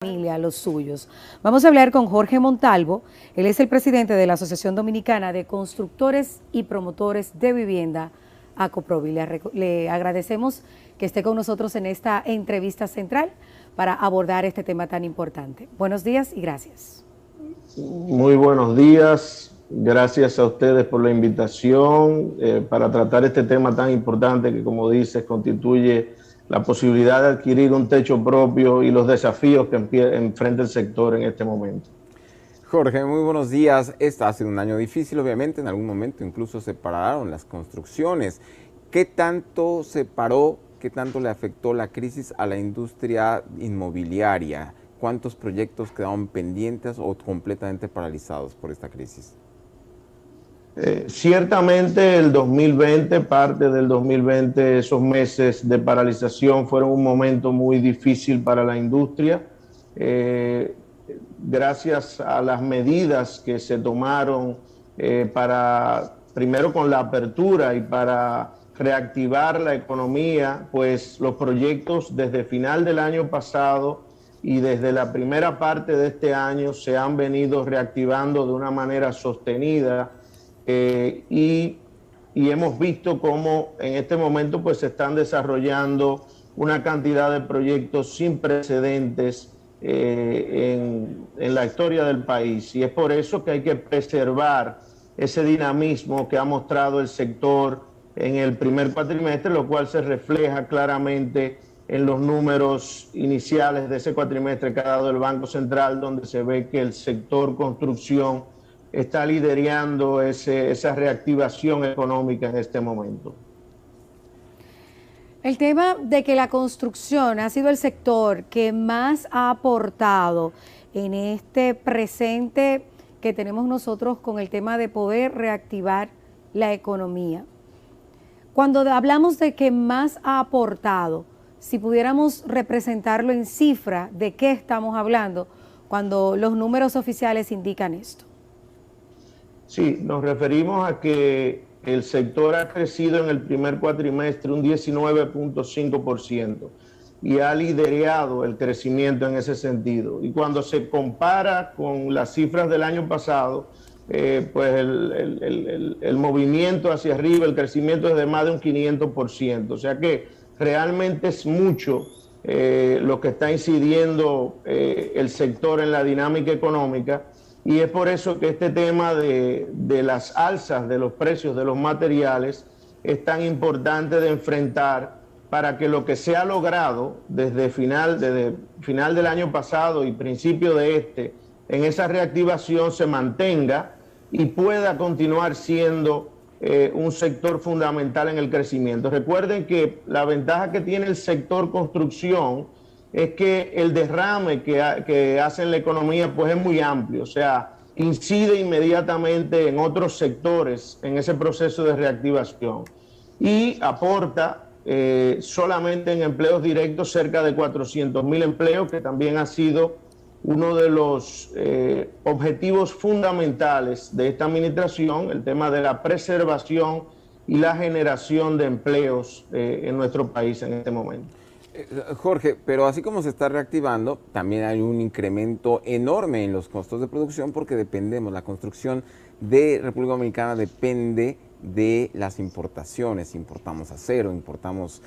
Familia, los suyos. Vamos a hablar con Jorge Montalvo. Él es el presidente de la Asociación Dominicana de Constructores y Promotores de Vivienda, ACOPROVI. Le agradecemos que esté con nosotros en esta entrevista central para abordar este tema tan importante. Buenos días y gracias. Muy buenos días. Gracias a ustedes por la invitación para tratar este tema tan importante que, como dices, constituye la posibilidad de adquirir un techo propio y los desafíos que enfrenta el sector en este momento. Jorge, muy buenos días. Este ha sido un año difícil, obviamente. En algún momento incluso se pararon las construcciones. ¿Qué tanto se paró, qué tanto le afectó la crisis a la industria inmobiliaria? ¿Cuántos proyectos quedaron pendientes o completamente paralizados por esta crisis? Ciertamente el 2020, parte del 2020, esos meses de paralización fueron un momento muy difícil para la industria. Gracias a las medidas que se tomaron primero con la apertura y para reactivar la economía, pues los proyectos desde final del año pasado y desde la primera parte de este año se han venido reactivando de una manera sostenida. Y hemos visto cómo en este momento pues se están desarrollando una cantidad de proyectos sin precedentes en la historia del país, y es por eso que hay que preservar ese dinamismo que ha mostrado el sector en el primer cuatrimestre, lo cual se refleja claramente en los números iniciales de ese cuatrimestre que ha dado el Banco Central, donde se ve que el sector construcción está liderando esa reactivación económica en este momento. El tema de que la construcción ha sido el sector que más ha aportado en este presente que tenemos nosotros con el tema de poder reactivar la economía. Cuando hablamos de que más ha aportado, si pudiéramos representarlo en cifra, ¿de qué estamos hablando cuando los números oficiales indican esto? Sí, nos referimos a que el sector ha crecido en el primer cuatrimestre un 19.5% y ha liderado el crecimiento en ese sentido. Y cuando se compara con las cifras del año pasado, pues el movimiento hacia arriba, el crecimiento es de más de un 500%. O sea que realmente es mucho lo que está incidiendo el sector en la dinámica económica. Y es por eso que este tema de las alzas de los precios de los materiales es tan importante de enfrentar para que lo que se ha logrado desde final del año pasado y principio de este, en esa reactivación se mantenga y pueda continuar siendo un sector fundamental en el crecimiento. Recuerden que la ventaja que tiene el sector construcción es que el derrame que hace en la economía pues es muy amplio, o sea, incide inmediatamente en otros sectores en ese proceso de reactivación y aporta solamente en empleos directos cerca de 400.000 empleos, que también ha sido uno de los objetivos fundamentales de esta administración, el tema de la preservación y la generación de empleos en nuestro país en este momento. Jorge, pero así como se está reactivando, también hay un incremento enorme en los costos de producción porque dependemos, la construcción de República Dominicana depende de las importaciones, importamos acero, importamos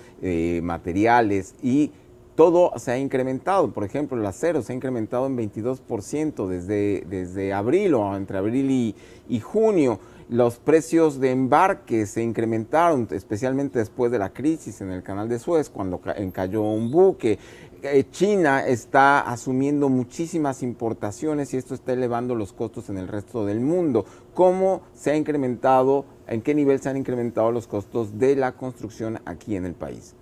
materiales y todo se ha incrementado. Por ejemplo, el acero se ha incrementado en 22% desde abril o entre abril y junio. Los precios de embarque se incrementaron, especialmente después de la crisis en el Canal de Suez, cuando encalló un buque. China está asumiendo muchísimas importaciones y esto está elevando los costos en el resto del mundo. ¿Cómo se ha incrementado, en qué nivel se han incrementado los costos de la construcción aquí en el país?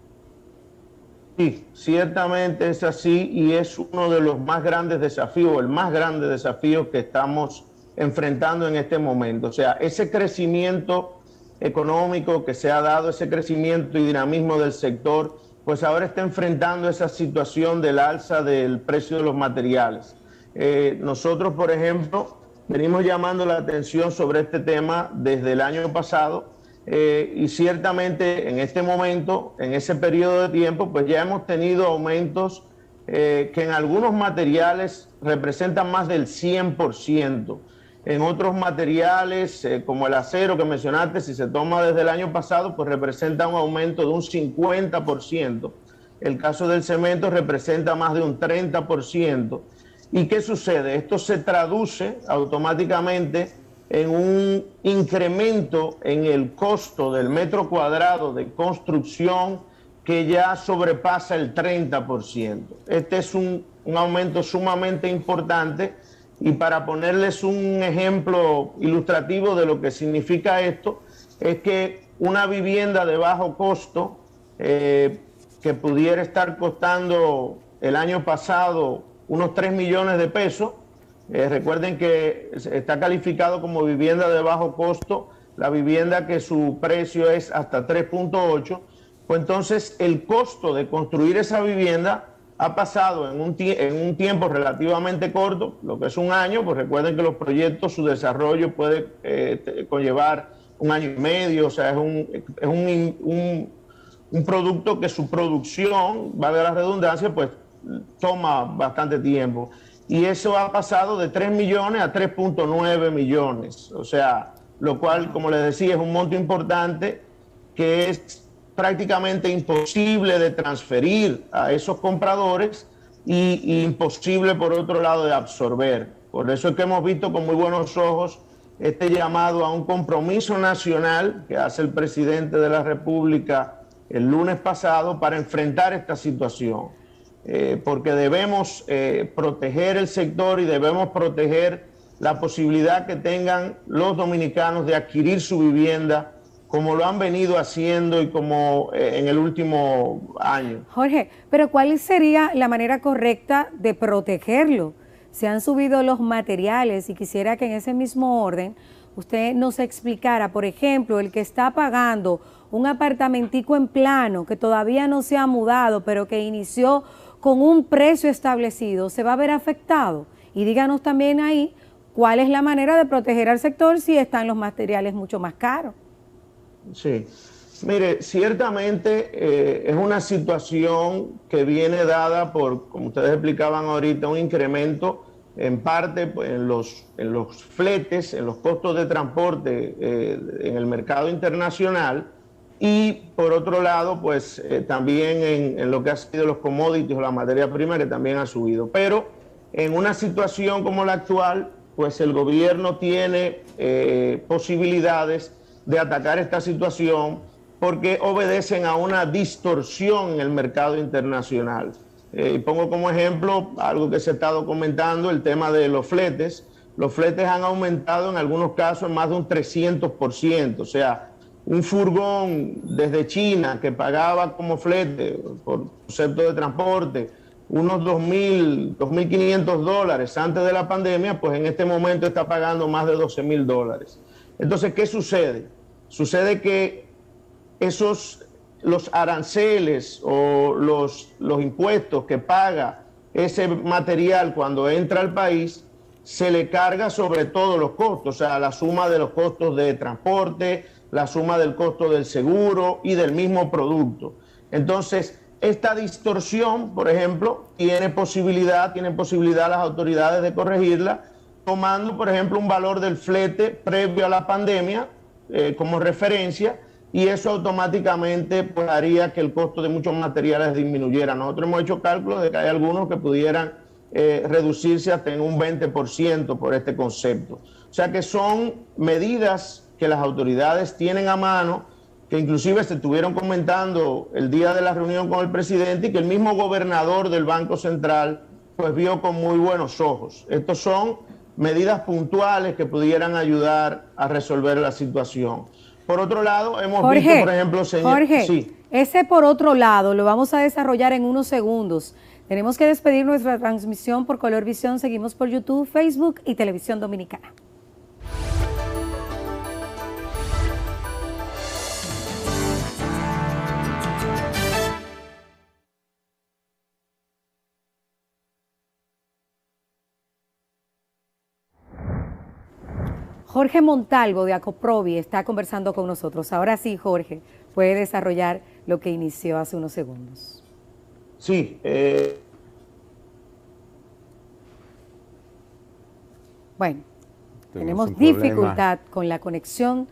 Sí, ciertamente es así y es uno de los más grandes desafíos, el más grande desafío que estamos enfrentando en este momento. O sea, ese crecimiento económico que se ha dado, ese crecimiento y dinamismo del sector, pues ahora está enfrentando esa situación del alza del precio de los materiales. Nosotros, por ejemplo, venimos llamando la atención sobre este tema desde el año pasado y ciertamente en este momento, en ese periodo de tiempo, pues ya hemos tenido aumentos que en algunos materiales representan más del 100%. En otros materiales, como el acero que mencionaste, si se toma desde el año pasado, pues representa un aumento de un 50%. El caso del cemento representa más de un 30%. ¿Y qué sucede? Esto se traduce automáticamente en un incremento en el costo del metro cuadrado de construcción que ya sobrepasa el 30%. Este es un aumento sumamente importante, y para ponerles un ejemplo ilustrativo de lo que significa esto, es que una vivienda de bajo costo que pudiera estar costando el año pasado unos 3 millones de pesos, recuerden que está calificado como vivienda de bajo costo la vivienda que su precio es hasta 3.8, pues entonces el costo de construir esa vivienda ha pasado en un tiempo relativamente corto, lo que es un año, pues recuerden que los proyectos, su desarrollo puede conllevar un año y medio, o sea, es un producto que su producción, valga la redundancia, pues toma bastante tiempo. Y eso ha pasado de 3 millones a 3.9 millones, o sea, lo cual, como les decía, es un monto importante que es prácticamente imposible de transferir a esos compradores y imposible, por otro lado, de absorber. Por eso es que hemos visto con muy buenos ojos este llamado a un compromiso nacional que hace el presidente de la República el lunes pasado para enfrentar esta situación, porque debemos proteger el sector y debemos proteger la posibilidad que tengan los dominicanos de adquirir su vivienda, como lo han venido haciendo y como en el último año. Jorge, pero ¿cuál sería la manera correcta de protegerlo? Se han subido los materiales y quisiera que en ese mismo orden usted nos explicara, por ejemplo, el que está pagando un apartamentico en plano que todavía no se ha mudado, pero que inició con un precio establecido, ¿se va a ver afectado? Y díganos también ahí cuál es la manera de proteger al sector si están los materiales mucho más caros. Sí, mire, ciertamente es una situación que viene dada por, como ustedes explicaban ahorita, un incremento en parte pues, en los fletes, en los costos de transporte en el mercado internacional, y por otro lado, pues también en lo que ha sido los commodities o la materia prima, que también ha subido. Pero en una situación como la actual, pues el gobierno tiene posibilidades de atacar esta situación porque obedecen a una distorsión en el mercado internacional. Pongo como ejemplo algo que se ha estado comentando, el tema de los fletes. Los fletes han aumentado en algunos casos en más de un 300%, o sea, un furgón desde China que pagaba como flete por concepto de transporte unos $2,000, $2,500 antes de la pandemia, pues en este momento está pagando más de $12,000. Entonces, ¿qué sucede? Sucede que los aranceles o los impuestos que paga ese material cuando entra al país, se le carga sobre todos los costos, o sea, la suma de los costos de transporte, la suma del costo del seguro y del mismo producto. Entonces, esta distorsión, por ejemplo, tienen posibilidad las autoridades de corregirla, tomando, por ejemplo, un valor del flete previo a la pandemia como referencia, y eso automáticamente pues, haría que el costo de muchos materiales disminuyera. Nosotros hemos hecho cálculos de que hay algunos que pudieran reducirse hasta en un 20% por este concepto. O sea que son medidas que las autoridades tienen a mano, que inclusive se estuvieron comentando el día de la reunión con el presidente y que el mismo gobernador del Banco Central pues vio con muy buenos ojos. Estos son medidas puntuales que pudieran ayudar a resolver la situación. Por otro lado, hemos visto, por ejemplo, Jorge, sí. Ese por otro lado lo vamos a desarrollar en unos segundos. Tenemos que despedir nuestra transmisión por Color Visión. Seguimos por YouTube, Facebook y Televisión Dominicana. Jorge Montalvo de Acoprovi está conversando con nosotros. Ahora sí, Jorge, puede desarrollar lo que inició hace unos segundos. Sí, Bueno, Tuvimos tenemos un problema. dificultad con la conexión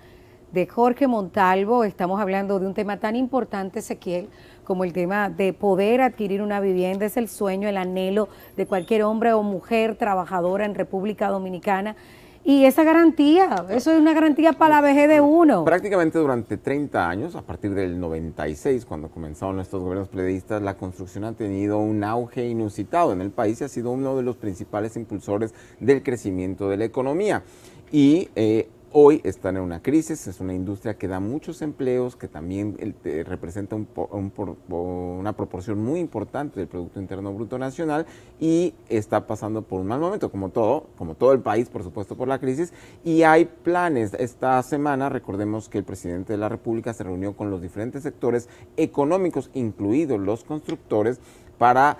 de Jorge Montalvo. Estamos hablando de un tema tan importante, Ezequiel, como el tema de poder adquirir una vivienda. Es el sueño, el anhelo de cualquier hombre o mujer trabajadora en República Dominicana. Y esa garantía, eso es una garantía para la vejez de uno. Prácticamente durante 30 años, a partir del 96, cuando comenzaron estos gobiernos pledeístas, la construcción ha tenido un auge inusitado en el país y ha sido uno de los principales impulsores del crecimiento de la economía. Y hoy están en una crisis, es una industria que da muchos empleos, que también representa una proporción muy importante del Producto Interno Bruto Nacional y está pasando por un mal momento, como todo el país, por supuesto, por la crisis. Y hay planes. Esta semana, recordemos que el presidente de la República se reunió con los diferentes sectores económicos, incluidos los constructores, para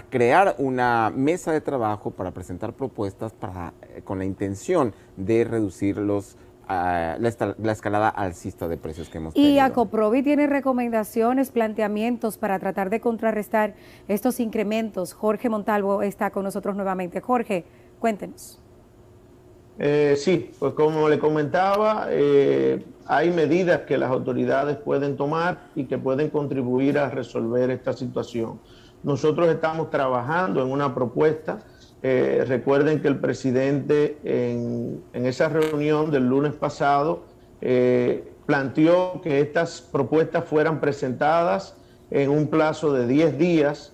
crear una mesa de trabajo para presentar propuestas con la intención de reducir la escalada alcista de precios que hemos tenido. Y Acoprovi tiene recomendaciones, planteamientos para tratar de contrarrestar estos incrementos. Jorge Montalvo está con nosotros nuevamente. Jorge, cuéntenos. Sí, pues como le comentaba, hay medidas que las autoridades pueden tomar y que pueden contribuir a resolver esta situación. Nosotros estamos trabajando en una propuesta. Recuerden que el presidente en esa reunión del lunes pasado planteó que estas propuestas fueran presentadas en un plazo de 10 días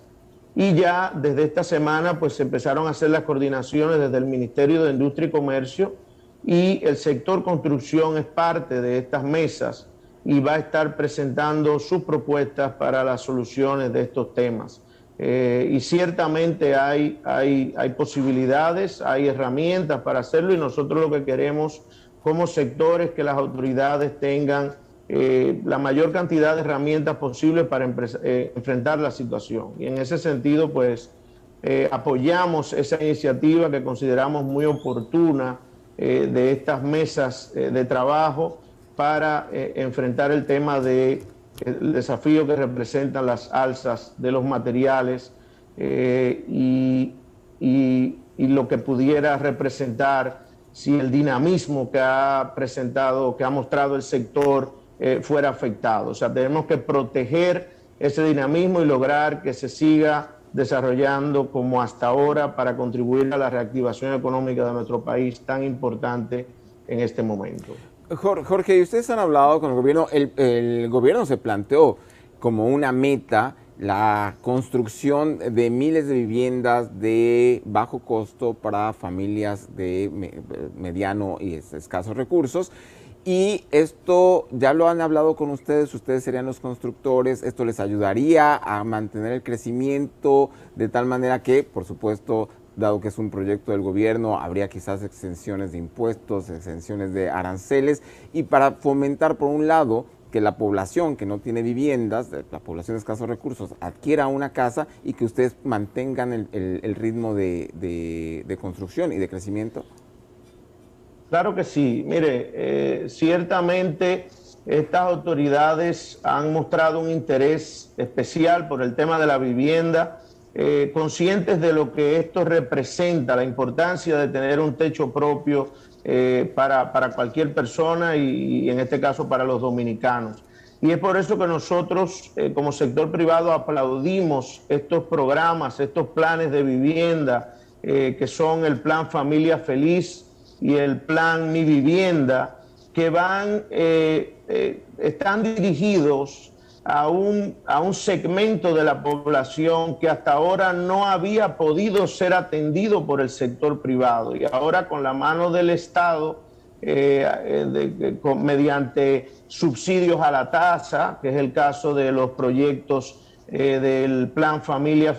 y ya desde esta semana pues se empezaron a hacer las coordinaciones desde el Ministerio de Industria y Comercio y el sector construcción es parte de estas mesas y va a estar presentando sus propuestas para las soluciones de estos temas. Y ciertamente hay posibilidades, hay herramientas para hacerlo y nosotros lo que queremos como sector es que las autoridades tengan la mayor cantidad de herramientas posibles para enfrentar la situación. Y en ese sentido, pues, apoyamos esa iniciativa que consideramos muy oportuna de estas mesas de trabajo para enfrentar el tema de el desafío que representan las alzas de los materiales y lo que pudiera representar si el dinamismo que ha presentado, que ha mostrado el sector fuera afectado. O sea, tenemos que proteger ese dinamismo y lograr que se siga desarrollando como hasta ahora para contribuir a la reactivación económica de nuestro país tan importante en este momento. Jorge, ustedes han hablado con el gobierno, el gobierno se planteó como una meta la construcción de miles de viviendas de bajo costo para familias de mediano y escasos recursos. Y esto ya lo han hablado con ustedes serían los constructores, esto les ayudaría a mantener el crecimiento de tal manera que, por supuesto, dado que es un proyecto del gobierno, habría quizás exenciones de impuestos, exenciones de aranceles, y para fomentar, por un lado, que la población que no tiene viviendas, la población de escasos recursos, adquiera una casa y que ustedes mantengan el ritmo de construcción y de crecimiento. Claro que sí. Mire, ciertamente estas autoridades han mostrado un interés especial por el tema de la vivienda, conscientes de lo que esto representa, la importancia de tener un techo propio para cualquier persona y en este caso para los dominicanos. Y es por eso que nosotros como sector privado aplaudimos estos programas, estos planes de vivienda que son el Plan Familia Feliz y el Plan Mi Vivienda, que están dirigidos a un segmento de la población que hasta ahora no había podido ser atendido por el sector privado. Y ahora con la mano del Estado, mediante subsidios a la tasa, que es el caso de los proyectos del Plan Familia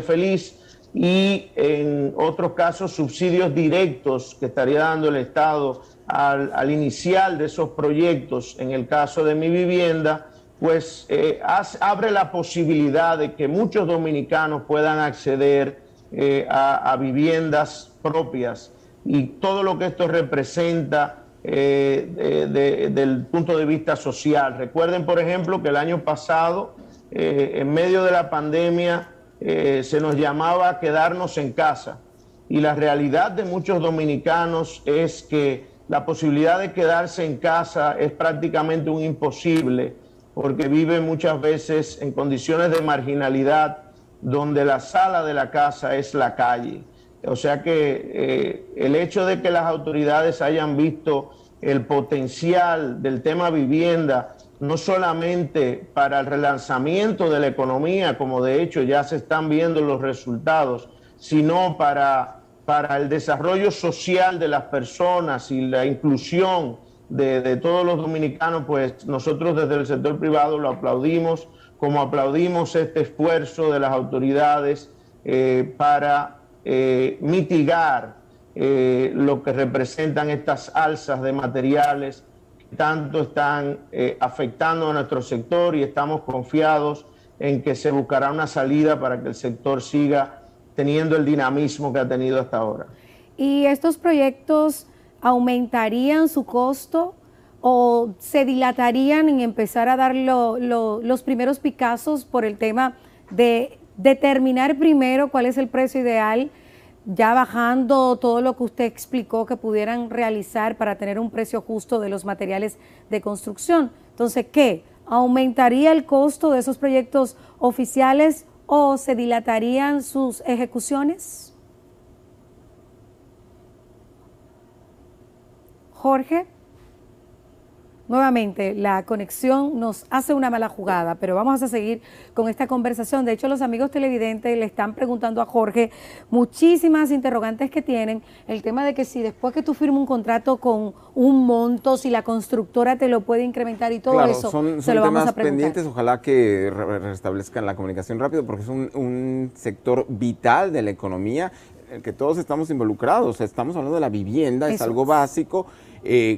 Feliz, y en otros casos subsidios directos que estaría dando el Estado al inicial de esos proyectos, en el caso de Mi Vivienda, pues abre la posibilidad de que muchos dominicanos puedan acceder a viviendas propias y todo lo que esto representa del punto de vista social. Recuerden, por ejemplo, que el año pasado, en medio de la pandemia, se nos llamaba a quedarnos en casa y la realidad de muchos dominicanos es que la posibilidad de quedarse en casa es prácticamente un imposible, porque viven muchas veces en condiciones de marginalidad, donde la sala de la casa es la calle. O sea que el hecho de que las autoridades hayan visto el potencial del tema vivienda, no solamente para el relanzamiento de la economía, como de hecho ya se están viendo los resultados, sino para el desarrollo social de las personas y la inclusión de todos los dominicanos, pues nosotros desde el sector privado lo aplaudimos, como aplaudimos este esfuerzo de las autoridades para mitigar lo que representan estas alzas de materiales que tanto están afectando a nuestro sector, y estamos confiados en que se buscará una salida para que el sector siga teniendo el dinamismo que ha tenido hasta ahora. ¿Y estos proyectos aumentarían su costo o se dilatarían en empezar a dar los primeros picazos por el tema de determinar primero cuál es el precio ideal, ya bajando todo lo que usted explicó que pudieran realizar para tener un precio justo de los materiales de construcción? Entonces, ¿qué? ¿Aumentaría el costo de esos proyectos oficiales o se dilatarían sus ejecuciones? Jorge, nuevamente la conexión nos hace una mala jugada, pero vamos a seguir con esta conversación. De hecho, los amigos televidentes le están preguntando a Jorge muchísimas interrogantes que tienen, el tema de que si después que tú firmas un contrato con un monto, si la constructora te lo puede incrementar y todo claro, eso, son se lo vamos temas a preguntar. pendientes, ojalá que restablezcan la comunicación rápido, porque es un sector vital de la economía, en el que todos estamos involucrados. Estamos hablando de la vivienda, es algo básico.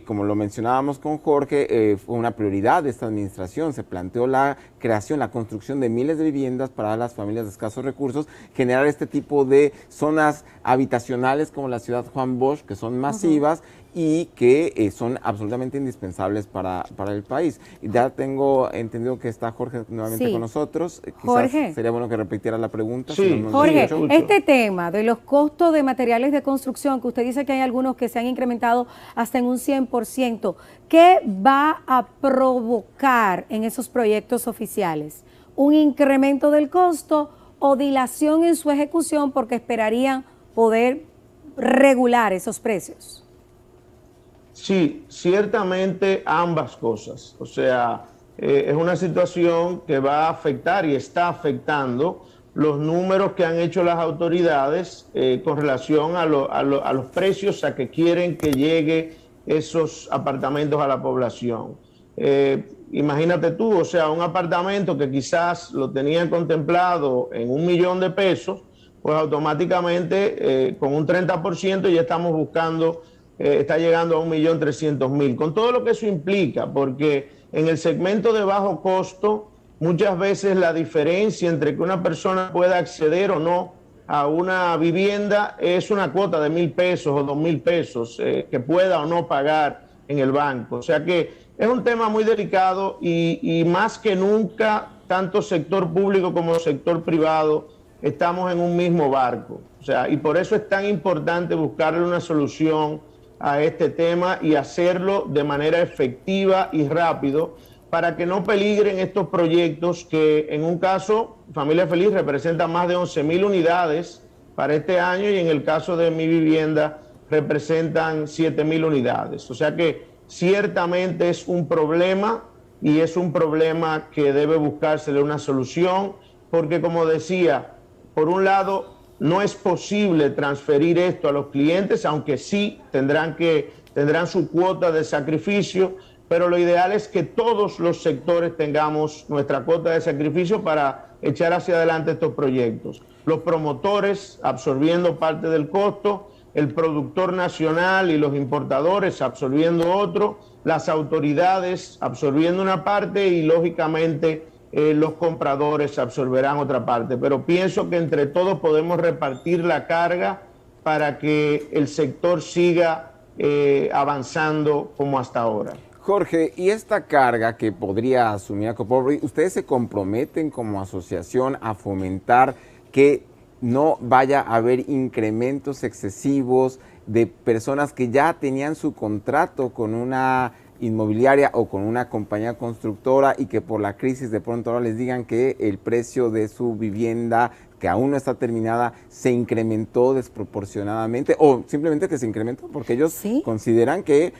Como lo mencionábamos con Jorge, fue una prioridad de esta administración. Se planteó la creación, la construcción de miles de viviendas para las familias de escasos recursos, generar este tipo de zonas habitacionales como la ciudad Juan Bosch, que son masivas y que son absolutamente indispensables para el país. Ya tengo entendido que está Jorge nuevamente con nosotros. Jorge. Quizás sería bueno que repitiera la pregunta. Sí, si no Jorge, este tema de los costos de materiales de construcción, que usted dice que hay algunos que se han incrementado hasta en un 100%, ¿qué va a provocar en esos proyectos oficiales? ¿Un incremento del costo o dilación en su ejecución porque esperarían poder regular esos precios? Sí, ciertamente ambas cosas. O sea, es una situación que va a afectar y está afectando los números que han hecho las autoridades con relación a los precios a que quieren que llegue esos apartamentos a la población. Imagínate tú, o sea, un apartamento que quizás lo tenían contemplado en $1 millón, pues automáticamente con un 30% ya estamos buscando, está llegando a 1.300.000, con todo lo que eso implica, porque en el segmento de bajo costo, muchas veces la diferencia entre que una persona pueda acceder o no a una vivienda es una cuota de $1,000 o $2,000 que pueda o no pagar en el banco. O sea que es un tema muy delicado y más que nunca, tanto sector público como sector privado estamos en un mismo barco. O sea, y por eso es tan importante buscarle una solución a este tema y hacerlo de manera efectiva y rápido para que no peligren estos proyectos que en un caso, Familia Feliz representa más de 11,000 unidades para este año y en el caso de Mi Vivienda representan 7,000 unidades. O sea que ciertamente es un problema y es un problema que debe buscársele una solución porque, como decía, por un lado no es posible transferir esto a los clientes, aunque sí tendrán su cuota de sacrificio, pero lo ideal es que todos los sectores tengamos nuestra cuota de sacrificio para echar hacia adelante estos proyectos. Los promotores absorbiendo parte del costo, el productor nacional y los importadores absorbiendo otro, las autoridades absorbiendo una parte y lógicamente los compradores absorberán otra parte. Pero pienso que entre todos podemos repartir la carga para que el sector siga avanzando como hasta ahora. Jorge, y esta carga que podría asumir Acopobre, ¿ustedes se comprometen como asociación a fomentar que no vaya a haber incrementos excesivos de personas que ya tenían su contrato con una inmobiliaria o con una compañía constructora y que por la crisis de pronto ahora les digan que el precio de su vivienda, que aún no está terminada, se incrementó desproporcionadamente, o simplemente que se incrementó porque ellos consideran que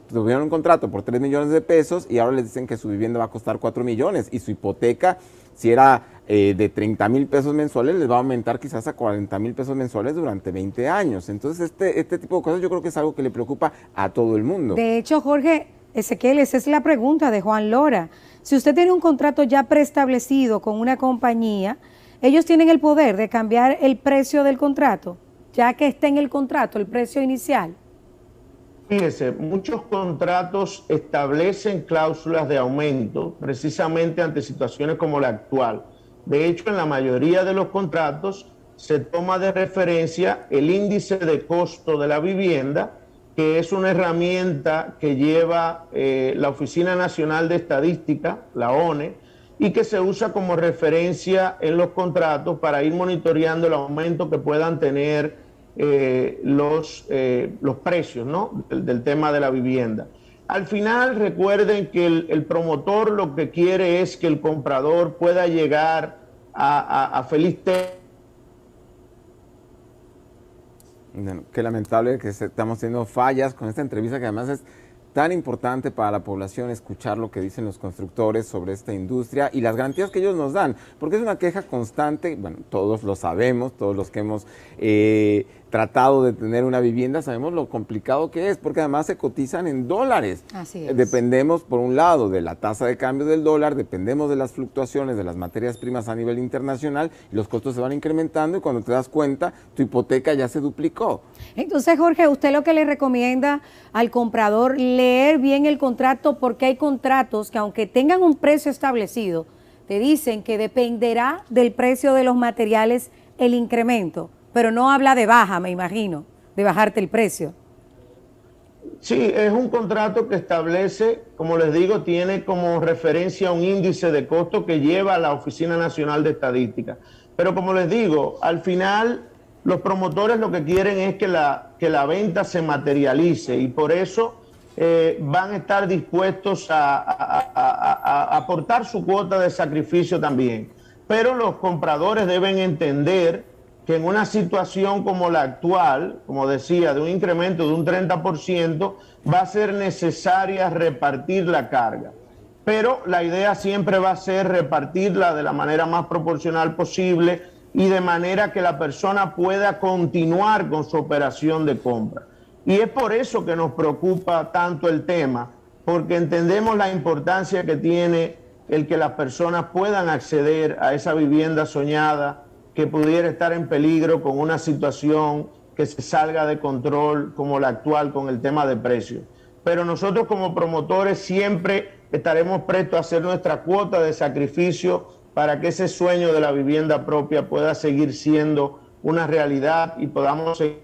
tuvieron un contrato por 3 millones de pesos y ahora les dicen que su vivienda va a costar 4 millones y su hipoteca, si era de 30,000 pesos mensuales, les va a aumentar quizás a 40,000 pesos mensuales durante 20 años. Entonces, este tipo de cosas yo creo que es algo que le preocupa a todo el mundo. De hecho, Jorge, Ezequiel, esa es la pregunta de Juan Lora. Si usted tiene un contrato ya preestablecido con una compañía, ellos tienen el poder de cambiar el precio del contrato, ya que está en el contrato, el precio inicial. Fíjese, muchos contratos establecen cláusulas de aumento precisamente ante situaciones como la actual. De hecho, en la mayoría de los contratos se toma de referencia el índice de costo de la vivienda, que es una herramienta que lleva la Oficina Nacional de Estadística, la ONE, y que se usa como referencia en los contratos para ir monitoreando el aumento que puedan tener los precios, ¿no? del tema de la vivienda. Al final, recuerden que el promotor lo que quiere es que el comprador pueda llegar a feliz término. Bueno, qué lamentable que estamos teniendo fallas con esta entrevista, que además es tan importante para la población escuchar lo que dicen los constructores sobre esta industria y las garantías que ellos nos dan, porque es una queja constante. Bueno, todos lo sabemos, todos los que hemos tratado de tener una vivienda sabemos lo complicado que es, porque además se cotizan en dólares. Así es. Dependemos, por un lado, de la tasa de cambio del dólar, dependemos de las fluctuaciones de las materias primas a nivel internacional, y los costos se van incrementando y cuando te das cuenta, tu hipoteca ya se duplicó. Entonces, Jorge, usted lo que le recomienda al comprador, leer bien el contrato, porque hay contratos que aunque tengan un precio establecido, te dicen que dependerá del precio de los materiales el incremento, pero no habla de baja, me imagino, de bajarte el precio. Sí, es un contrato que establece, como les digo, tiene como referencia un índice de costo que lleva a la Oficina Nacional de Estadística. Pero como les digo, al final los promotores lo que quieren es que la venta se materialice, y por eso van a estar dispuestos a aportar su cuota de sacrificio también. Pero los compradores deben entender que en una situación como la actual, como decía, de un incremento de un 30%, va a ser necesaria repartir la carga. Pero la idea siempre va a ser repartirla de la manera más proporcional posible y de manera que la persona pueda continuar con su operación de compra. Y es por eso que nos preocupa tanto el tema, porque entendemos la importancia que tiene el que las personas puedan acceder a esa vivienda soñada, que pudiera estar en peligro con una situación que se salga de control como la actual con el tema de precios. Pero nosotros como promotores siempre estaremos prestos a hacer nuestra cuota de sacrificio para que ese sueño de la vivienda propia pueda seguir siendo una realidad y podamos seguir.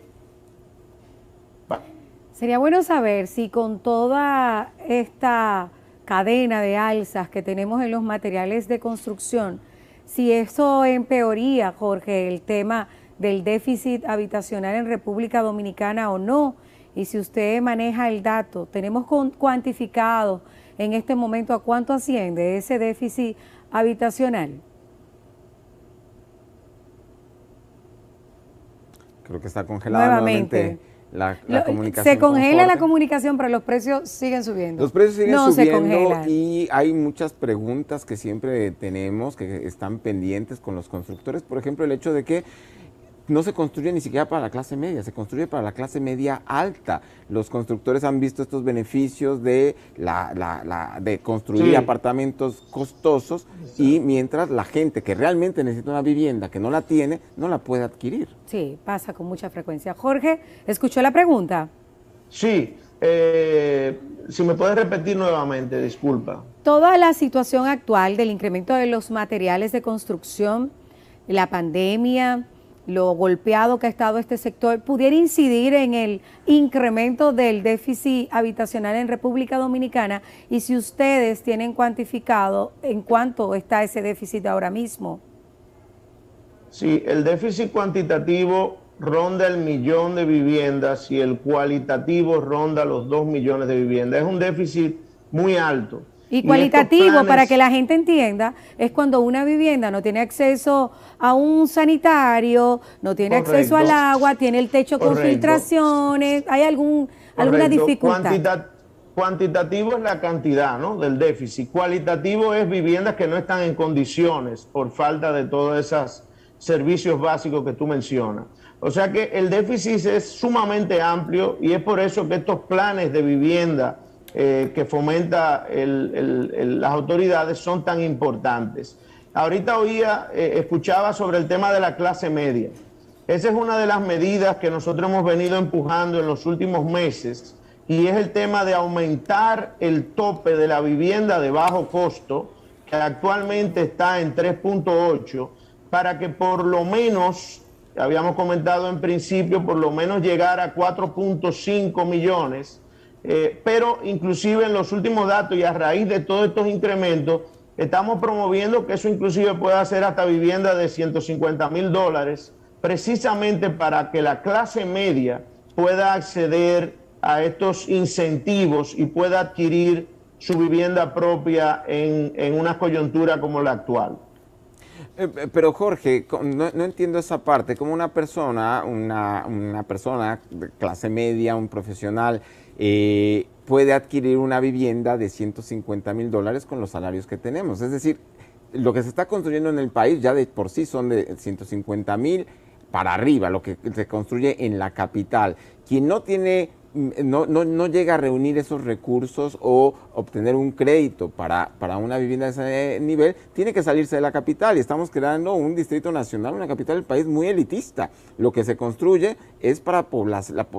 Sería bueno saber si con toda esta cadena de alzas que tenemos en los materiales de construcción, si eso empeoría, Jorge, el tema del déficit habitacional en República Dominicana o no, y si usted maneja el dato, tenemos cuantificado en este momento a cuánto asciende ese déficit habitacional. Creo que está congelada nuevamente la comunicación. Se congela la comunicación, pero los precios siguen subiendo. Los precios siguen subiendo, se congelan. Y hay muchas preguntas que siempre tenemos, que están pendientes con los constructores. Por ejemplo, el hecho de que no se construye ni siquiera para la clase media, se construye para la clase media alta. Los constructores han visto estos beneficios de construir apartamentos costosos, y mientras la gente que realmente necesita una vivienda, que no la tiene, no la puede adquirir. Sí, pasa con mucha frecuencia. Jorge, ¿escuchó la pregunta? Sí, si me puedes repetir nuevamente, disculpa. Toda la situación actual del incremento de los materiales de construcción, la pandemia, lo golpeado que ha estado este sector, ¿pudiera incidir en el incremento del déficit habitacional en República Dominicana? Y si ustedes tienen cuantificado en cuánto está ese déficit ahora mismo. Sí, el déficit cuantitativo ronda el 1.000.000 de viviendas y el cualitativo ronda los 2 millones de viviendas. Es un déficit muy alto. Y Y estos cualitativo, para que planes, la gente entienda, es cuando una vivienda no tiene acceso a un sanitario, no tiene acceso al correcto, agua, tiene el techo con correcto, filtraciones, hay alguna correcto. dificultad. Cuantitativo es la cantidad, ¿no?, del déficit. Cualitativo es viviendas que no están en condiciones por falta de todos esos servicios básicos que tú mencionas. O sea que el déficit es sumamente amplio y es por eso que estos planes de vivienda que fomenta las autoridades son tan importantes. Ahorita escuchaba sobre el tema de la clase media. Esa es una de las medidas que nosotros hemos venido empujando en los últimos meses y es el tema de aumentar el tope de la vivienda de bajo costo, que actualmente está en 3.8, para que por lo menos, habíamos comentado en principio, por lo menos llegar a 4.5 millones, pero inclusive en los últimos datos y a raíz de todos estos incrementos, estamos promoviendo que eso inclusive pueda ser hasta vivienda de $150,000, precisamente para que la clase media pueda acceder a estos incentivos y pueda adquirir su vivienda propia en una coyuntura como la actual. Pero Jorge, no entiendo esa parte. Como una persona de clase media, un profesional, puede adquirir una vivienda de $150,000 con los salarios que tenemos. Es decir, lo que se está construyendo en el país ya de por sí son de 150,000 para arriba, lo que se construye en la capital. Quien no tiene... No llega a reunir esos recursos o obtener un crédito para una vivienda de ese nivel, tiene que salirse de la capital y estamos creando un distrito nacional, una capital del país muy elitista. Lo que se construye es para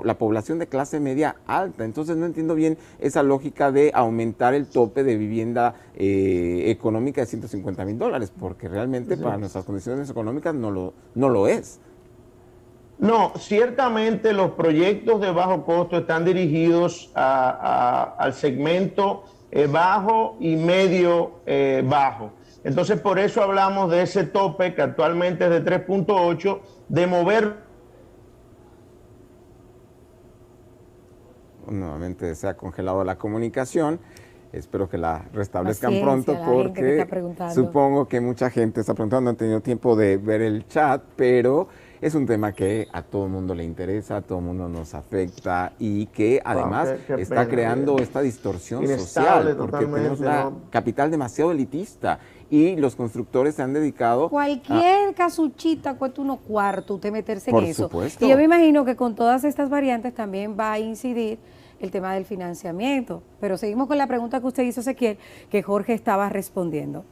la población de clase media alta, entonces no entiendo bien esa lógica de aumentar el tope de vivienda económica de $150,000, porque realmente para nuestras condiciones económicas no lo es. No, ciertamente los proyectos de bajo costo están dirigidos al segmento bajo y medio bajo. Entonces, por eso hablamos de ese tope que actualmente es de 3.8, de mover. Nuevamente se ha congelado la comunicación. Espero que la restablezcan Paciencia, pronto porque supongo que mucha gente está preguntando, no han tenido tiempo de ver el chat, pero es un tema que a todo el mundo le interesa, a todo el mundo nos afecta y que además está creando esta distorsión social porque tenemos una capital demasiado elitista y los constructores se han dedicado cualquier casuchita cuesta unos cuartos usted meterse en eso. Por supuesto. Y yo me imagino que con todas estas variantes también va a incidir el tema del financiamiento. Pero seguimos con la pregunta que usted hizo, Ezequiel, que Jorge estaba respondiendo.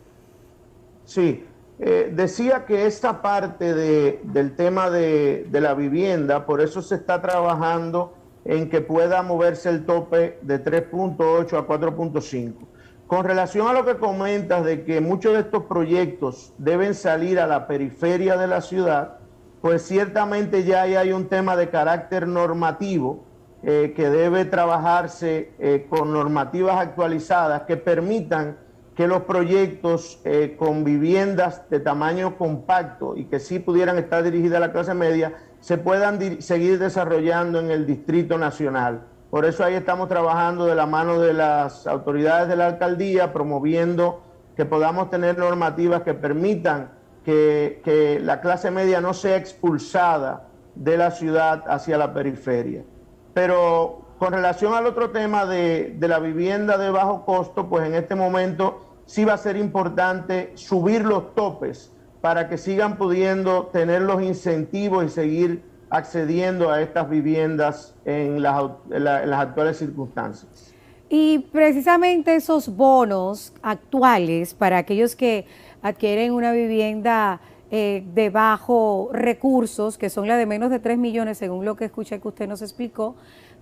Sí, decía que esta parte del tema de la vivienda, por eso se está trabajando en que pueda moverse el tope de 3.8 a 4.5. Con relación a lo que comentas de que muchos de estos proyectos deben salir a la periferia de la ciudad, pues ciertamente ya hay un tema de carácter normativo que debe trabajarse con normativas actualizadas que permitan que los proyectos con viviendas de tamaño compacto y que sí pudieran estar dirigidas a la clase media se puedan seguir desarrollando en el Distrito Nacional. Por eso ahí estamos trabajando de la mano de las autoridades de la alcaldía, promoviendo que podamos tener normativas que permitan que la clase media no sea expulsada de la ciudad hacia la periferia. Pero con relación al otro tema de la vivienda de bajo costo, pues en este momento sí va a ser importante subir los topes para que sigan pudiendo tener los incentivos y seguir accediendo a estas viviendas en las actuales circunstancias. Y precisamente esos bonos actuales para aquellos que adquieren una vivienda de bajo recursos, que son la de menos de 3 millones, según lo que escuché que usted nos explicó,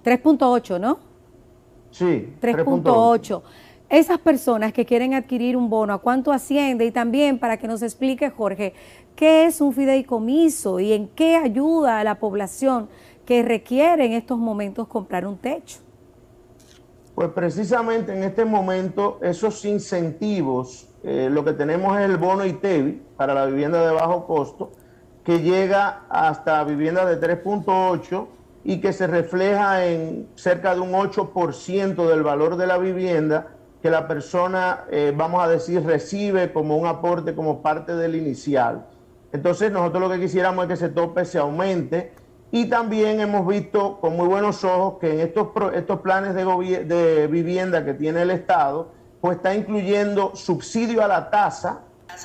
3.8, ¿no? Sí, 3.8. Esas personas que quieren adquirir un bono, ¿a cuánto asciende? Y también para que nos explique, Jorge, ¿qué es un fideicomiso y en qué ayuda a la población que requiere en estos momentos comprar un techo? Pues precisamente en este momento esos incentivos, lo que tenemos es el bono ITEVI para la vivienda de bajo costo, que llega hasta viviendas de 3.8 y que se refleja en cerca de un 8% del valor de la vivienda que la persona, vamos a decir, recibe como un aporte, como parte del inicial. Entonces nosotros lo que quisiéramos es que ese tope se aumente, y también hemos visto con muy buenos ojos que en estos planes de vivienda que tiene el Estado, pues está incluyendo subsidio a la tasa,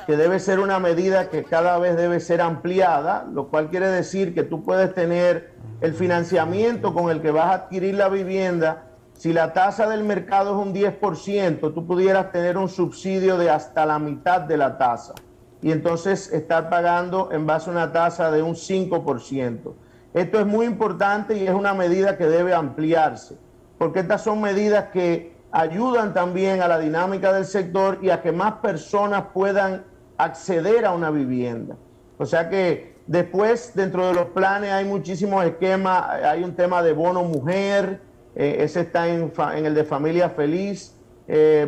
que debe ser una medida que cada vez debe ser ampliada, lo cual quiere decir que tú puedes tener el financiamiento con el que vas a adquirir la vivienda. Si la tasa del mercado es un 10%, tú pudieras tener un subsidio de hasta la mitad de la tasa, y entonces estar pagando en base a una tasa de un 5%. Esto es muy importante y es una medida que debe ampliarse, porque estas son medidas que ayudan también a la dinámica del sector y a que más personas puedan acceder a una vivienda. O sea que después, dentro de los planes hay muchísimos esquemas. Hay un tema de bono mujer, ese está en el de Familia Feliz.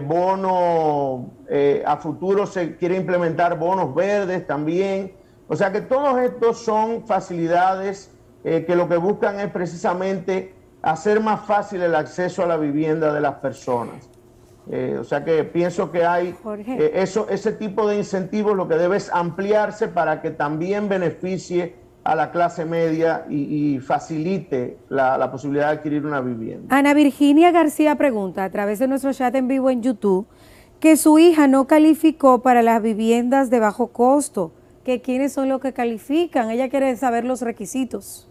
Bono, a futuro se quiere implementar bonos verdes también. O sea que todos estos son facilidades que lo que buscan es precisamente hacer más fácil el acceso a la vivienda de las personas. O sea que pienso que hay ese tipo de incentivos, lo que debe es ampliarse para que también beneficie a la clase media y facilite la posibilidad de adquirir una vivienda. Ana Virginia García pregunta a través de nuestro chat en vivo en YouTube que su hija no calificó para las viviendas de bajo costo, que quiénes son los que califican. Ella quiere saber los requisitos.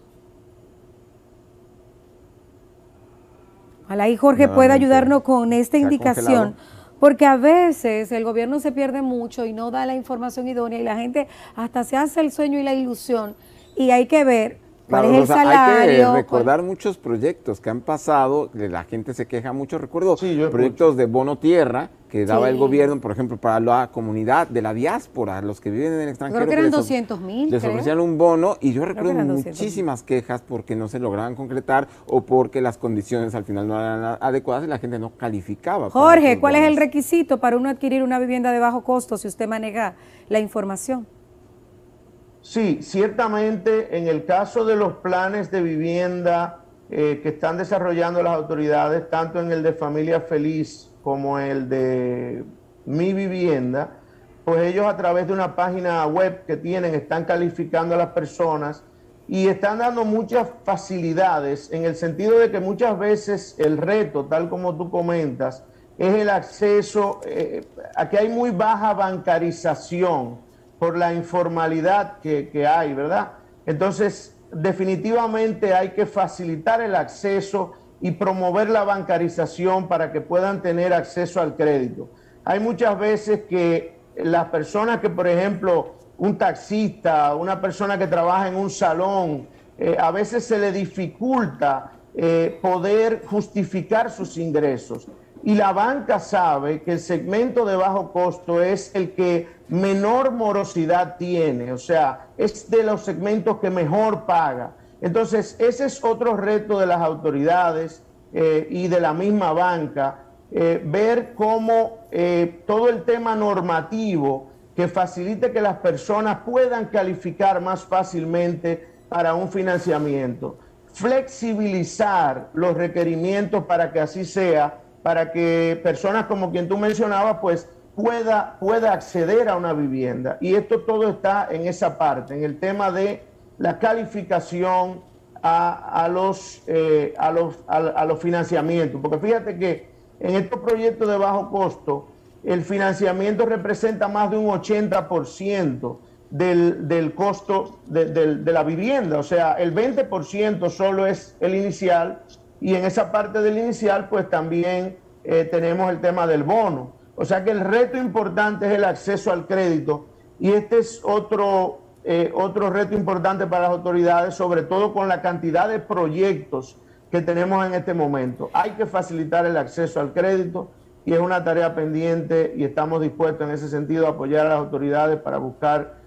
Ojalá y Jorge pueda ayudarnos con esta indicación, porque a veces el gobierno se pierde mucho y no da la información idónea y la gente hasta se hace el sueño y la ilusión, y hay que ver cuál es el salario. Hay que recordar muchos proyectos que han pasado, la gente se queja mucho. Recuerdo proyectos de bono tierra que daba el gobierno, por ejemplo, para la comunidad de la diáspora, los que viven en el extranjero. Creo que eran 200,000. Les ofrecían un bono, y yo recuerdo muchísimas quejas porque no se lograban concretar o porque las condiciones al final no eran adecuadas y la gente no calificaba. Jorge, ¿cuál es el requisito para uno adquirir una vivienda de bajo costo si usted maneja la información? Sí, ciertamente en el caso de los planes de vivienda que están desarrollando las autoridades, tanto en el de Familia Feliz como el de Mi Vivienda, pues ellos a través de una página web que tienen están calificando a las personas y están dando muchas facilidades, en el sentido de que muchas veces el reto, tal como tú comentas, es el acceso a que hay muy baja bancarización por la informalidad que hay, ¿verdad? Entonces, definitivamente hay que facilitar el acceso y promover la bancarización para que puedan tener acceso al crédito. Hay muchas veces que las personas que, por ejemplo, un taxista, una persona que trabaja en un salón, a veces se le dificulta poder justificar sus ingresos. Y la banca sabe que el segmento de bajo costo es el que menor morosidad tiene, o sea, es de los segmentos que mejor paga. Entonces, ese es otro reto de las autoridades y de la misma banca, ver cómo todo el tema normativo que facilite que las personas puedan calificar más fácilmente para un financiamiento, flexibilizar los requerimientos para que así sea, para que personas como quien tú mencionabas, pues pueda acceder a una vivienda. Y esto todo está en esa parte, en el tema de la calificación a los financiamientos. Porque fíjate que en estos proyectos de bajo costo, el financiamiento representa más de un 80% del costo de la vivienda. O sea, el 20% solo es el inicial, y en esa parte del inicial pues también tenemos el tema del bono. O sea que el reto importante es el acceso al crédito, y este es otro reto importante para las autoridades, sobre todo con la cantidad de proyectos que tenemos en este momento. Hay que facilitar el acceso al crédito y es una tarea pendiente, y estamos dispuestos en ese sentido a apoyar a las autoridades para buscar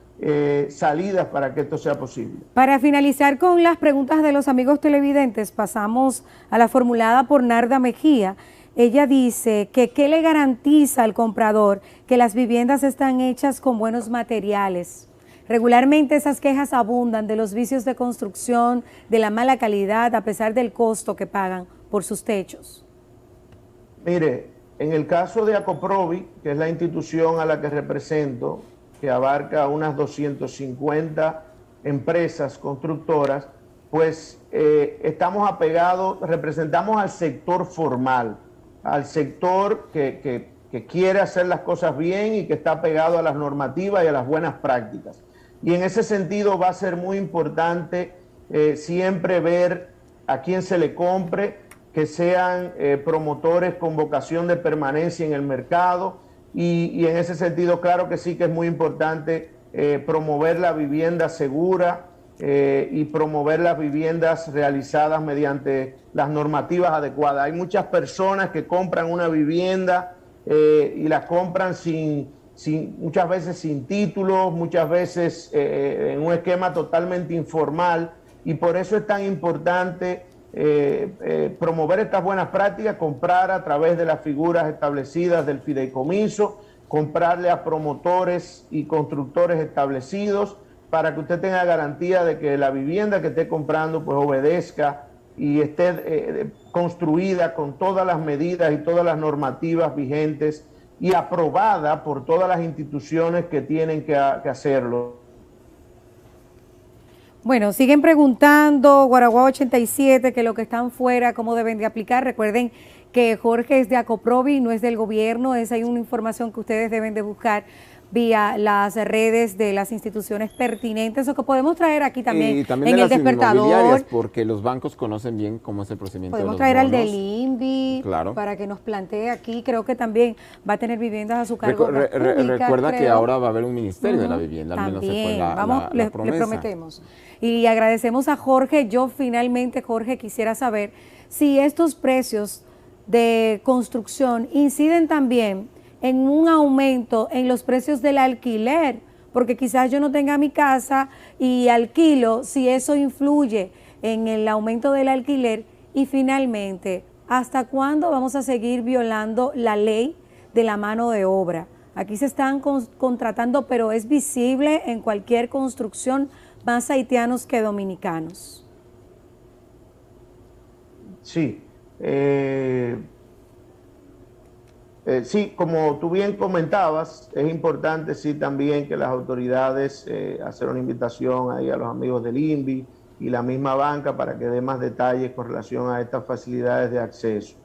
salidas para que esto sea posible. Para finalizar con las preguntas de los amigos televidentes, pasamos a la formulada por Narda Mejía. Ella dice que ¿qué le garantiza al comprador que las viviendas están hechas con buenos materiales? Regularmente esas quejas abundan de los vicios de construcción, de la mala calidad, a pesar del costo que pagan por sus techos. Mire, en el caso de Acoprovi, que es la institución a la que represento, que abarca unas 250 empresas constructoras, pues estamos apegados, representamos al sector formal, al sector que quiere hacer las cosas bien y que está pegado a las normativas y a las buenas prácticas. Y en ese sentido va a ser muy importante siempre ver a quién se le compre, que sean promotores con vocación de permanencia en el mercado y en ese sentido claro que sí que es muy importante promover la vivienda segura y promover las viviendas realizadas mediante las normativas adecuadas. Hay muchas personas que compran una vivienda y la compran muchas veces sin títulos, muchas veces en un esquema totalmente informal y por eso es tan importante promover estas buenas prácticas, comprar a través de las figuras establecidas del fideicomiso, comprarle a promotores y constructores establecidos para que usted tenga garantía de que la vivienda que esté comprando pues obedezca y esté construida con todas las medidas y todas las normativas vigentes y aprobada por todas las instituciones que tienen que hacerlo. Bueno, siguen preguntando, Guaraguao 87, que lo que están fuera, cómo deben de aplicar. Recuerden que Jorge es de Acoprovi, no es del gobierno, esa hay una información que ustedes deben de buscar vía las redes de las instituciones pertinentes o que podemos traer aquí también, y también en de el las despertador. Porque los bancos conocen bien cómo es el procedimiento Podemos de los traer bonos. al del INVI, claro, para que nos plantee aquí. Creo que también va a tener viviendas a su cargo. Recuerda creo. que ahora va a haber un ministerio de la vivienda, al menos se fue la le prometemos. Y agradecemos a Jorge. Yo finalmente, Jorge, quisiera saber si estos precios de construcción inciden también en un aumento en los precios del alquiler, porque quizás yo no tenga mi casa y alquilo, si eso influye en el aumento del alquiler. Y finalmente, ¿hasta cuándo vamos a seguir violando la ley de la mano de obra? Aquí se están contratando, pero es visible en cualquier construcción, más haitianos que dominicanos. Sí, sí, como tú bien comentabas, es importante sí también que las autoridades hacer una invitación ahí a los amigos del INVI y la misma banca para que dé más detalles con relación a estas facilidades de acceso.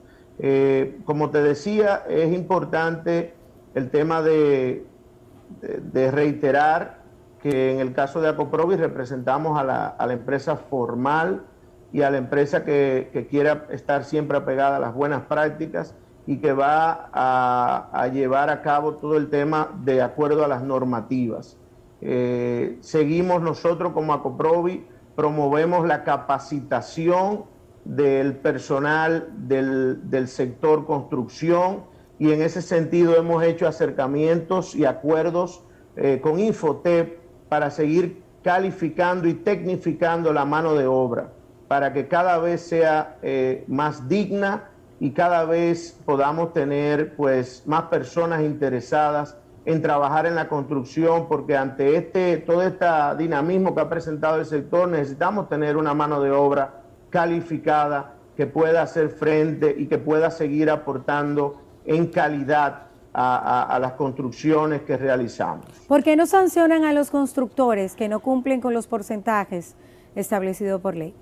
Como te decía, es importante el tema de reiterar que en el caso de Acoprovi representamos a la empresa formal y a la empresa que quiera estar siempre apegada a las buenas prácticas y que va a llevar a cabo todo el tema de acuerdo a las normativas. Seguimos nosotros como Acoprovi, promovemos la capacitación del personal del sector construcción y en ese sentido hemos hecho acercamientos y acuerdos con Infotep para seguir calificando y tecnificando la mano de obra, para que cada vez sea más digna y cada vez podamos tener pues más personas interesadas en trabajar en la construcción, porque ante todo este dinamismo que ha presentado el sector necesitamos tener una mano de obra calificada que pueda hacer frente y que pueda seguir aportando en calidad a las construcciones que realizamos. ¿Por qué no sancionan a los constructores que no cumplen con los porcentajes establecidos por ley?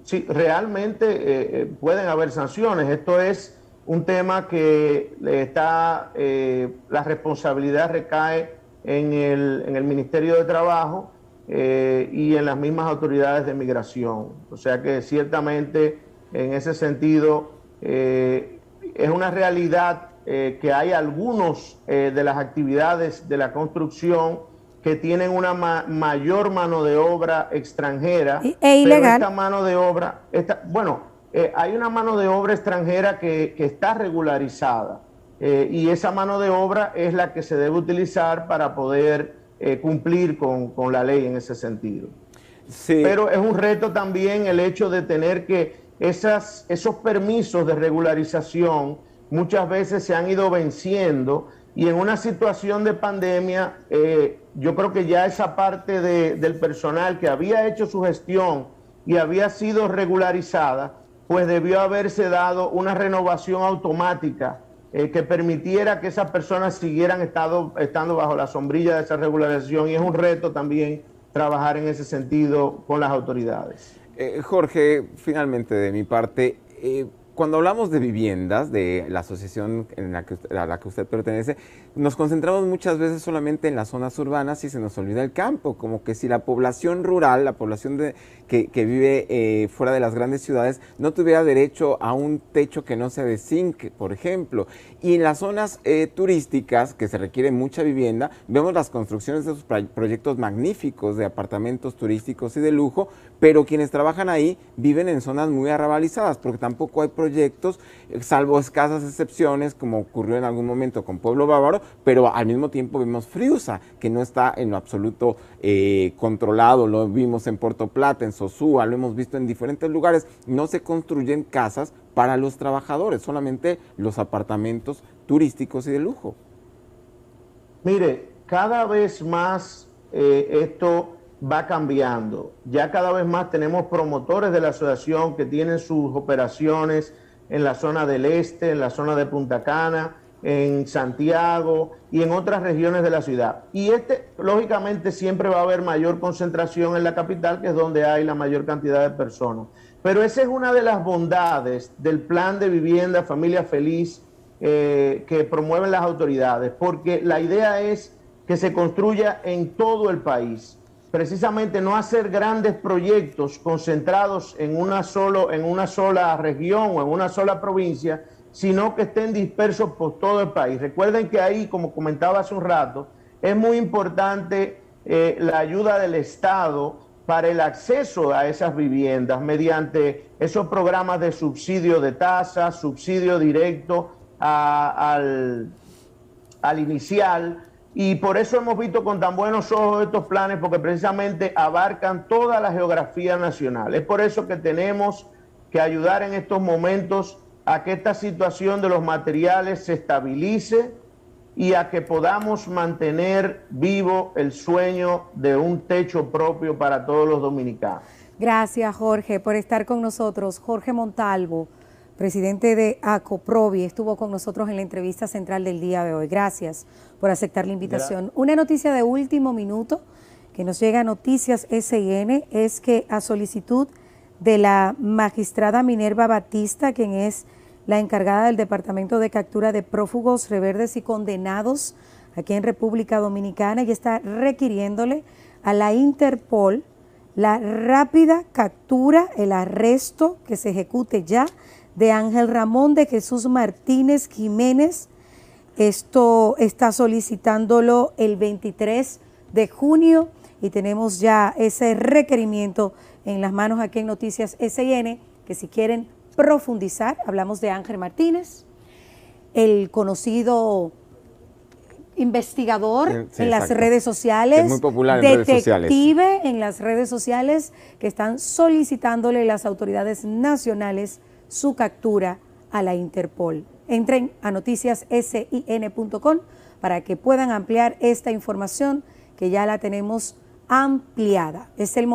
Sí, realmente pueden haber sanciones. Esto es un tema que la responsabilidad recae en el Ministerio de Trabajo y en las mismas autoridades de migración. O sea que ciertamente en ese sentido es una realidad que hay algunos de las actividades de la construcción que tienen una mayor mano de obra extranjera. E ilegal. Pero esta mano de obra, hay una mano de obra extranjera que está regularizada y esa mano de obra es la que se debe utilizar para poder cumplir con la ley en ese sentido. Sí. Pero es un reto también el hecho de tener que esos permisos de regularización muchas veces se han ido venciendo Y en una situación de pandemia, yo creo que ya esa parte del personal que había hecho su gestión y había sido regularizada, pues debió haberse dado una renovación automática que permitiera que esas personas siguieran estando bajo la sombrilla de esa regularización, y es un reto también trabajar en ese sentido con las autoridades. Jorge, finalmente de mi parte, cuando hablamos de viviendas, de la asociación a la que usted pertenece, nos concentramos muchas veces solamente en las zonas urbanas y se nos olvida el campo, como que si la población rural, la población que vive fuera de las grandes ciudades, no tuviera derecho a un techo que no sea de zinc, por ejemplo. Y en las zonas turísticas, que se requiere mucha vivienda, vemos las construcciones de esos proyectos magníficos de apartamentos turísticos y de lujo, pero quienes trabajan ahí viven en zonas muy arrabalizadas, porque tampoco hay proyectos, salvo escasas excepciones, como ocurrió en algún momento con Pueblo Bávaro, pero al mismo tiempo vemos Friusa, que no está en lo absoluto controlado. Lo vimos en Puerto Plata, en Sosúa, lo hemos visto en diferentes lugares. No se construyen casas para los trabajadores, solamente los apartamentos turísticos y de lujo. Mire, cada vez más esto va cambiando. Ya cada vez más tenemos promotores de la asociación que tienen sus operaciones en la zona del este, en la zona de Punta Cana, en Santiago y en otras regiones de la ciudad. Y lógicamente, siempre va a haber mayor concentración en la capital, que es donde hay la mayor cantidad de personas. Pero esa es una de las bondades del plan de vivienda Familia Feliz que promueven las autoridades, porque la idea es que se construya en todo el país. Precisamente no hacer grandes proyectos concentrados en una sola región o en una sola provincia, sino que estén dispersos por todo el país. Recuerden que ahí, como comentaba hace un rato, es muy importante la ayuda del Estado para el acceso a esas viviendas mediante esos programas de subsidio de tasas, subsidio directo al inicial. Y por eso hemos visto con tan buenos ojos estos planes, porque precisamente abarcan toda la geografía nacional. Es por eso que tenemos que ayudar en estos momentos a que esta situación de los materiales se estabilice y a que podamos mantener vivo el sueño de un techo propio para todos los dominicanos. Gracias, Jorge, por estar con nosotros. Jorge Montalvo, presidente de ACOPROVI, estuvo con nosotros en la entrevista central del día de hoy. Gracias por aceptar la invitación. Una noticia de último minuto que nos llega a Noticias SIN es que, a solicitud de la magistrada Minerva Batista, quien es la encargada del Departamento de Captura de Prófugos, Reverdes y Condenados aquí en República Dominicana, y está requiriéndole a la Interpol la rápida captura, el arresto que se ejecute ya de Ángel Ramón de Jesús Martínez Jiménez. Esto está solicitándolo el 23 de junio y tenemos ya ese requerimiento en las manos aquí en Noticias SIN, que si quieren profundizar, hablamos de Ángel Martínez, el conocido investigador en las redes sociales, es muy popular en redes sociales, detective en las redes sociales, que están solicitándole las autoridades nacionales su captura a la Interpol. Entren a noticiassin.com para que puedan ampliar esta información, que ya la tenemos ampliada. Es el momento.